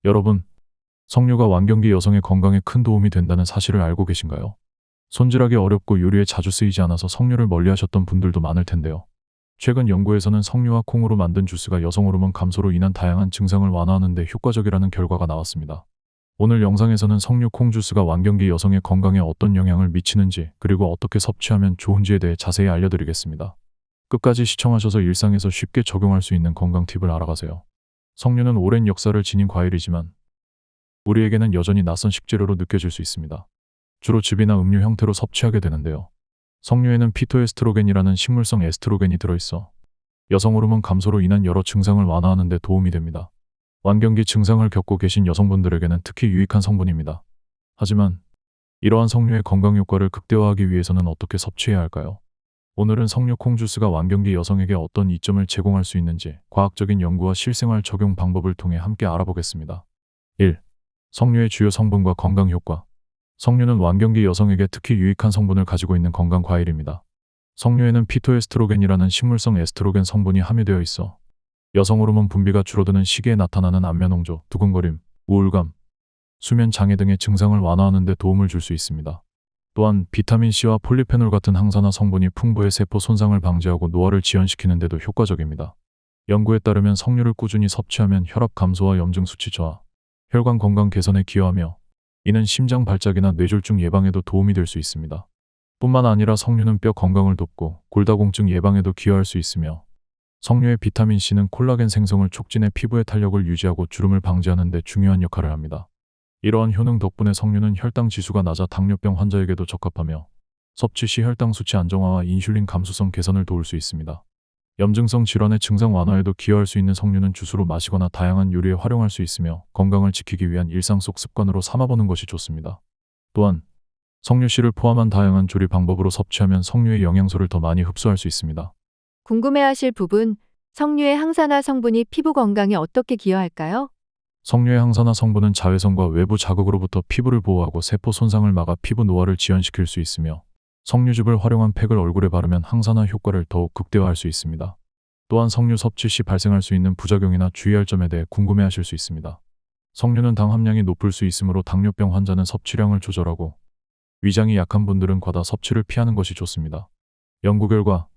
여러분, 석류가 완경기 여성의 건강에 큰 도움이 된다는 사실을 알고 계신가요? 손질하기 어렵고 요리에 자주 쓰이지 않아서 석류를 멀리하셨던 분들도 많을 텐데요. 최근 연구에서는 석류와 콩으로 만든 주스가 여성 호르몬 감소로 인한 다양한 증상을 완화하는 데 효과적이라는 결과가 나왔습니다. 오늘 영상에서는 석류 콩 주스가 완경기 여성의 건강에 어떤 영향을 미치는지, 그리고 어떻게 섭취하면 좋은지에 대해 자세히 알려드리겠습니다. 끝까지 시청하셔서 일상에서 쉽게 적용할 수 있는 건강 팁을 알아가세요. 석류는 오랜 역사를 지닌 과일이지만 우리에게는 여전히 낯선 식재료로 느껴질 수 있습니다. 주로 즙이나 음료 형태로 섭취하게 되는데요. 석류에는 피토에스트로겐이라는 식물성 에스트로겐이 들어있어 여성 호르몬 감소로 인한 여러 증상을 완화하는 데 도움이 됩니다. 완경기 증상을 겪고 계신 여성분들에게는 특히 유익한 성분입니다. 하지만 이러한 석류의 건강 효과를 극대화하기 위해서는 어떻게 섭취해야 할까요? 오늘은 석류 콩 주스가 완경기 여성에게 어떤 이점을 제공할 수 있는지 과학적인 연구와 실생활 적용 방법을 통해 함께 알아보겠습니다. 1. 석류의 주요 성분과 건강 효과. 석류는 완경기 여성에게 특히 유익한 성분을 가지고 있는 건강 과일입니다. 석류에는 피토에스트로겐이라는 식물성 에스트로겐 성분이 함유되어 있어 여성 호르몬 분비가 줄어드는 시기에 나타나는 안면홍조, 두근거림, 우울감, 수면 장애 등의 증상을 완화하는 데 도움을 줄 수 있습니다. 또한 비타민C와 폴리페놀 같은 항산화 성분이 풍부해 세포 손상을 방지하고 노화를 지연시키는 데도 효과적입니다. 연구에 따르면 석류를 꾸준히 섭취하면 혈압 감소와 염증 수치 저하, 혈관 건강 개선에 기여하며 이는 심장 발작이나 뇌졸중 예방에도 도움이 될 수 있습니다. 뿐만 아니라 석류는 뼈 건강을 돕고 골다공증 예방에도 기여할 수 있으며 석류의 비타민C는 콜라겐 생성을 촉진해 피부의 탄력을 유지하고 주름을 방지하는 데 중요한 역할을 합니다. 이러한 효능 덕분에 석류는 혈당 지수가 낮아 당뇨병 환자에게도 적합하며 섭취 시 혈당 수치 안정화와 인슐린 감수성 개선을 도울 수 있습니다. 염증성 질환의 증상 완화에도 기여할 수 있는 석류는 주스로 마시거나 다양한 요리에 활용할 수 있으며 건강을 지키기 위한 일상 속 습관으로 삼아보는 것이 좋습니다. 또한 석류씨를 포함한 다양한 조리 방법으로 섭취하면 석류의 영양소를 더 많이 흡수할 수 있습니다. 궁금해하실 부분, 석류의 항산화 성분이 피부 건강에 어떻게 기여할까요? 석류의 항산화 성분은 자외선과 외부 자극으로부터 피부를 보호하고 세포 손상을 막아 피부 노화를 지연시킬 수 있으며 석류즙을 활용한 팩을 얼굴에 바르면 항산화 효과를 더욱 극대화할 수 있습니다. 또한 석류 섭취 시 발생할 수 있는 부작용이나 주의할 점에 대해 궁금해하실 수 있습니다. 석류는 당 함량이 높을 수 있으므로 당뇨병 환자는 섭취량을 조절하고 위장이 약한 분들은 과다 섭취를 피하는 것이 좋습니다. 연구 결과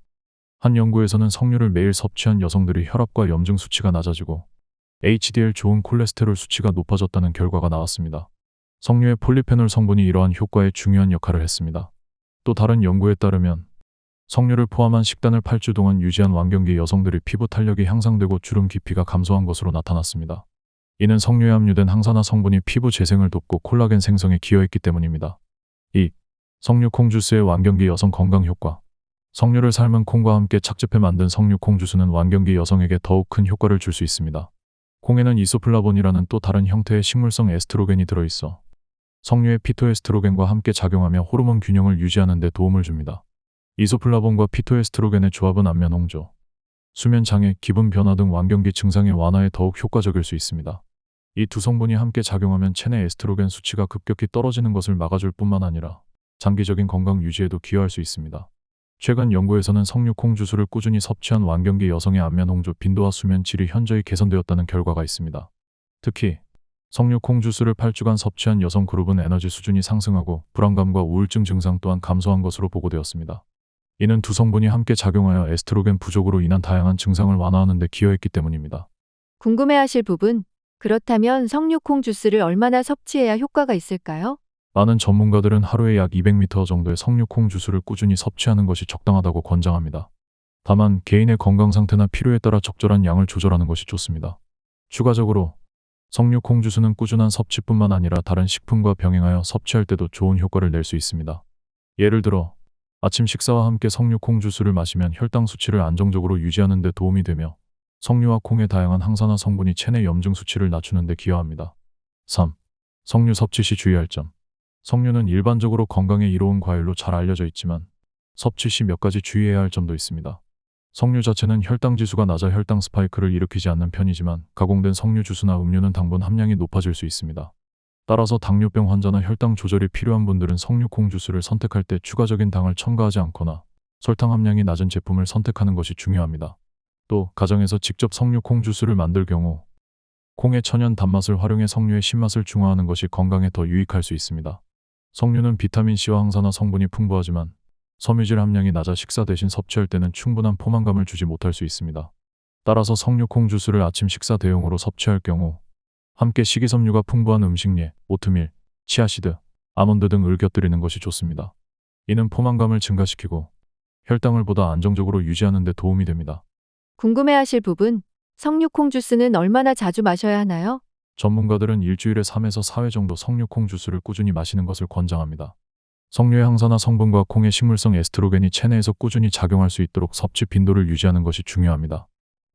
한 연구에서는 석류를 매일 섭취한 여성들이 혈압과 염증 수치가 낮아지고 HDL 좋은 콜레스테롤 수치가 높아졌다는 결과가 나왔습니다. 석류의 폴리페놀 성분이 이러한 효과에 중요한 역할을 했습니다. 또 다른 연구에 따르면 석류를 포함한 식단을 8주 동안 유지한 완경기 여성들이 피부 탄력이 향상되고 주름 깊이가 감소한 것으로 나타났습니다. 이는 석류에 함유된 항산화 성분이 피부 재생을 돕고 콜라겐 생성에 기여했기 때문입니다. 2. 석류 콩 주스의 완경기 여성 건강 효과. 석류를 삶은 콩과 함께 착즙해 만든 석류 콩 주스는 완경기 여성에게 더욱 큰 효과를 줄 수 있습니다. 콩에는 이소플라본이라는 또 다른 형태의 식물성 에스트로겐이 들어있어 석류의 피토에스트로겐과 함께 작용하며 호르몬 균형을 유지하는 데 도움을 줍니다. 이소플라본과 피토에스트로겐의 조합은 안면홍조, 수면 장애, 기분 변화 등 완경기 증상의 완화에 더욱 효과적일 수 있습니다. 이 두 성분이 함께 작용하면 체내 에스트로겐 수치가 급격히 떨어지는 것을 막아줄 뿐만 아니라 장기적인 건강 유지에도 기여할 수 있습니다. 최근 연구에서는 석류 콩 주스를 꾸준히 섭취한 완경기 여성의 안면 홍조 빈도와 수면 질이 현저히 개선되었다는 결과가 있습니다. 특히 석류 콩 주스를 8주간 섭취한 여성 그룹은 에너지 수준이 상승하고 불안감과 우울증 증상 또한 감소한 것으로 보고되었습니다. 이는 두 성분이 함께 작용하여 에스트로겐 부족으로 인한 다양한 증상을 완화하는 데 기여했기 때문입니다. 궁금해하실 부분, 그렇다면 석류 콩 주스를 얼마나 섭취해야 효과가 있을까요? 많은 전문가들은 하루에 약 200ml 정도의 석류 콩 주스를 꾸준히 섭취하는 것이 적당하다고 권장합니다. 다만 개인의 건강 상태나 필요에 따라 적절한 양을 조절하는 것이 좋습니다. 추가적으로 석류 콩 주스는 꾸준한 섭취뿐만 아니라 다른 식품과 병행하여 섭취할 때도 좋은 효과를 낼 수 있습니다. 예를 들어 아침 식사와 함께 석류 콩 주스를 마시면 혈당 수치를 안정적으로 유지하는 데 도움이 되며 석류와 콩의 다양한 항산화 성분이 체내 염증 수치를 낮추는 데 기여합니다. 3. 석류 섭취 시 주의할 점. 석류는 일반적으로 건강에 이로운 과일로 잘 알려져 있지만 섭취 시 몇 가지 주의해야 할 점도 있습니다. 석류 자체는 혈당 지수가 낮아 혈당 스파이크를 일으키지 않는 편이지만 가공된 석류 주스나 음료는 당분 함량이 높아질 수 있습니다. 따라서 당뇨병 환자나 혈당 조절이 필요한 분들은 석류 콩 주스를 선택할 때 추가적인 당을 첨가하지 않거나 설탕 함량이 낮은 제품을 선택하는 것이 중요합니다. 또 가정에서 직접 석류 콩 주스를 만들 경우 콩의 천연 단맛을 활용해 석류의 신맛을 중화하는 것이 건강에 더 유익할 수 있습니다. 석류는 비타민C와 항산화 성분이 풍부하지만 섬유질 함량이 낮아 식사 대신 섭취할 때는 충분한 포만감을 주지 못할 수 있습니다. 따라서 석류콩 주스를 아침 식사 대용으로 섭취할 경우 함께 식이섬유가 풍부한 음식류, 오트밀, 치아시드, 아몬드 등을 곁들이는 것이 좋습니다. 이는 포만감을 증가시키고 혈당을 보다 안정적으로 유지하는 데 도움이 됩니다. 궁금해하실 부분, 석류콩 주스는 얼마나 자주 마셔야 하나요? 전문가들은 일주일에 3에서 4회 정도 석류콩 주스를 꾸준히 마시는 것을 권장합니다. 석류의 항산화 성분과 콩의 식물성 에스트로겐이 체내에서 꾸준히 작용할 수 있도록 섭취 빈도를 유지하는 것이 중요합니다.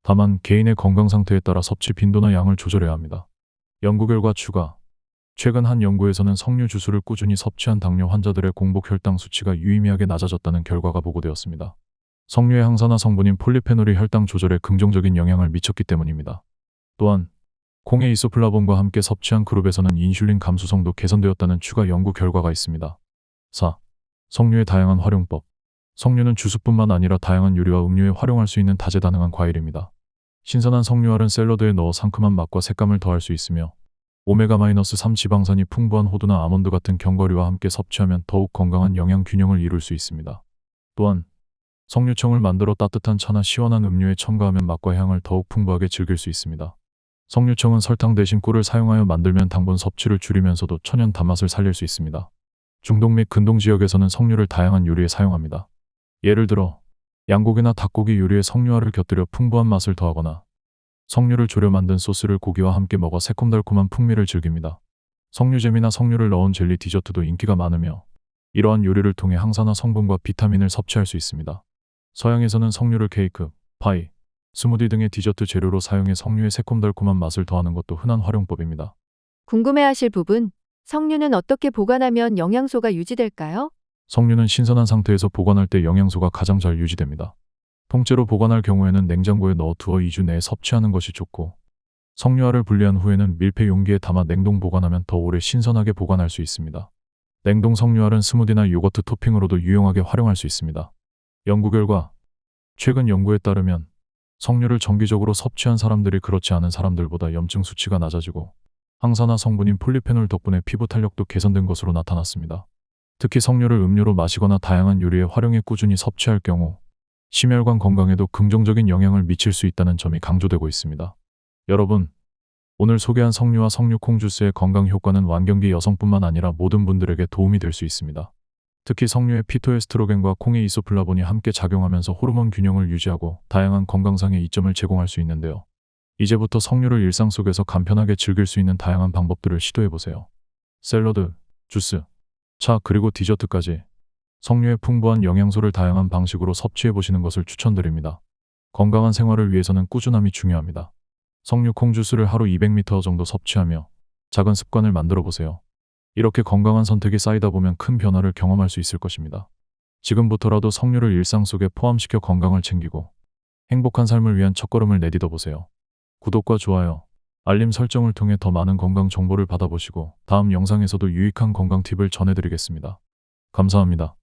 다만 개인의 건강 상태에 따라 섭취 빈도나 양을 조절해야 합니다. 연구 결과 추가. 최근 한 연구에서는 석류 주스를 꾸준히 섭취한 당뇨 환자들의 공복 혈당 수치가 유의미하게 낮아졌다는 결과가 보고되었습니다. 석류의 항산화 성분인 폴리페놀이 혈당 조절에 긍정적인 영향을 미쳤기 때문입니다. 또한 콩의 이소플라본과 함께 섭취한 그룹에서는 인슐린 감수성도 개선되었다는 추가 연구 결과가 있습니다. 4. 석류의 다양한 활용법. 석류는 주스뿐만 아니라 다양한 요리와 음료에 활용할 수 있는 다재다능한 과일입니다. 신선한 석류알은 샐러드에 넣어 상큼한 맛과 색감을 더할 수 있으며 오메가-3 지방산이 풍부한 호두나 아몬드 같은 견과류와 함께 섭취하면 더욱 건강한 영양 균형을 이룰 수 있습니다. 또한 석류청을 만들어 따뜻한 차나 시원한 음료에 첨가하면 맛과 향을 더욱 풍부하게 즐길 수 있습니다. 석류청은 설탕 대신 꿀을 사용하여 만들면 당분 섭취를 줄이면서도 천연 단맛을 살릴 수 있습니다. 중동 및 근동 지역에서는 석류를 다양한 요리에 사용합니다. 예를 들어 양고기나 닭고기 요리에 석류알을 곁들여 풍부한 맛을 더하거나 석류를 졸여 만든 소스를 고기와 함께 먹어 새콤달콤한 풍미를 즐깁니다. 석류잼이나 석류를 넣은 젤리 디저트도 인기가 많으며 이러한 요리를 통해 항산화 성분과 비타민을 섭취할 수 있습니다. 서양에서는 석류를 케이크, 파이, 스무디 등의 디저트 재료로 사용해 석류의 새콤달콤한 맛을 더하는 것도 흔한 활용법입니다. 궁금해하실 부분, 석류는 어떻게 보관하면 영양소가 유지될까요? 석류는 신선한 상태에서 보관할 때 영양소가 가장 잘 유지됩니다. 통째로 보관할 경우에는 냉장고에 넣어 두어 2주 내에 섭취하는 것이 좋고 석류알을 분리한 후에는 밀폐 용기에 담아 냉동 보관하면 더 오래 신선하게 보관할 수 있습니다. 냉동 석류알은 스무디나 요거트 토핑으로도 유용하게 활용할 수 있습니다. 연구 결과. 최근 연구에 따르면 석류를 정기적으로 섭취한 사람들이 그렇지 않은 사람들보다 염증 수치가 낮아지고 항산화 성분인 폴리페놀 덕분에 피부 탄력도 개선된 것으로 나타났습니다. 특히 석류를 음료로 마시거나 다양한 요리에 활용해 꾸준히 섭취할 경우 심혈관 건강에도 긍정적인 영향을 미칠 수 있다는 점이 강조되고 있습니다. 여러분, 오늘 소개한 석류와 석류콩 주스의 건강 효과는 완경기 여성뿐만 아니라 모든 분들에게 도움이 될 수 있습니다. 특히 석류의 피토에스트로겐과 콩의 이소플라본이 함께 작용하면서 호르몬 균형을 유지하고 다양한 건강상의 이점을 제공할 수 있는데요. 이제부터 석류를 일상 속에서 간편하게 즐길 수 있는 다양한 방법들을 시도해보세요. 샐러드, 주스, 차 그리고 디저트까지 석류의 풍부한 영양소를 다양한 방식으로 섭취해보시는 것을 추천드립니다. 건강한 생활을 위해서는 꾸준함이 중요합니다. 석류콩 주스를 하루 200ml 정도 섭취하며 작은 습관을 만들어보세요. 이렇게 건강한 선택이 쌓이다 보면 큰 변화를 경험할 수 있을 것입니다. 지금부터라도 석류를 일상 속에 포함시켜 건강을 챙기고 행복한 삶을 위한 첫걸음을 내딛어 보세요. 구독과 좋아요, 알림 설정을 통해 더 많은 건강 정보를 받아보시고 다음 영상에서도 유익한 건강 팁을 전해드리겠습니다. 감사합니다.